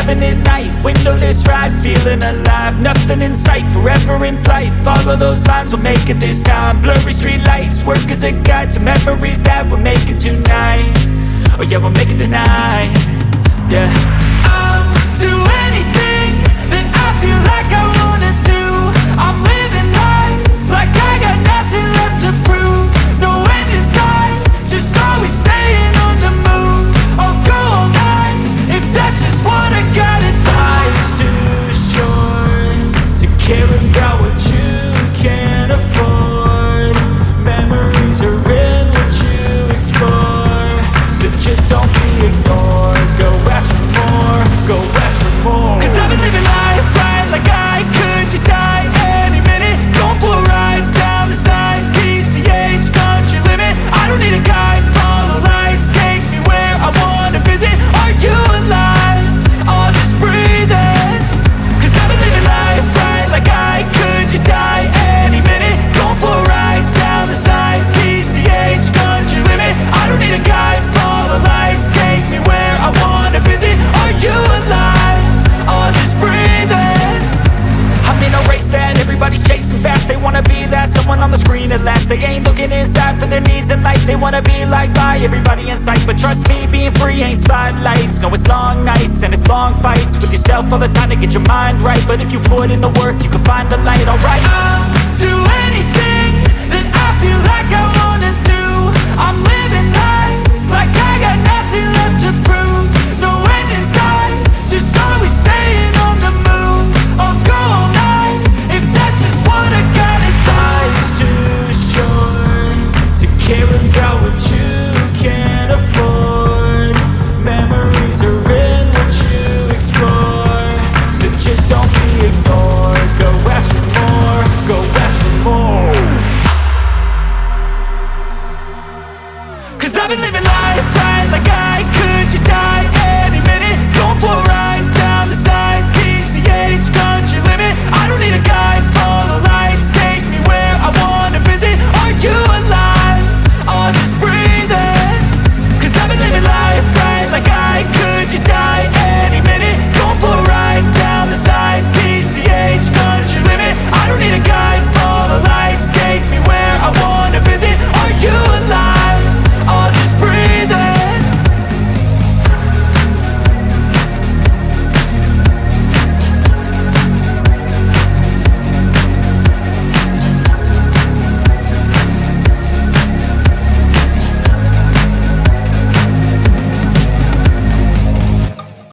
living at night, windowless ride, feeling alive. Nothing in sight, forever in flight. Follow those lines, we'll make it this time. Blurry street lights, work as a guide to memories that we're making tonight. Oh yeah, we'll make it tonight. Yeah. I'll do anything that I feel like I wanna do. I'm living life like I got nothing left to prove. No end in sight, just always staying on the move. I'll go all night if that's just what I gotta do. Life's too short to care about what you can't afford. Memories are in what you explore, so just don't be ignored. Go ask for more, go ask for more. 'Cause I've been living life right like I could just die any minute. Going for a ride down the side, PCH, country limit. I don't need a guide, follow lights, take me where I wanna visit. Are you alive? I'll just breathe in. 'Cause I've been living life right like I could just die any minute. Going for a ride down the side, PCH, country limit. I don't need a guide, follow lights, take me where I wanna visit. Are you alive? I'll just breathe in. I'm in a race that everybody's chasing fast. They wanna be that someone on the screen at last. They ain't looking inside for their needs in life. They wanna be liked by everybody in sight. But trust me, being free ain't spotlights. No, it's long nights and it's long fights with yourself all the time to get your mind right. But if you put in the work, you can find the light, alright. I'll do anything that I feel like I wanna do. I'm living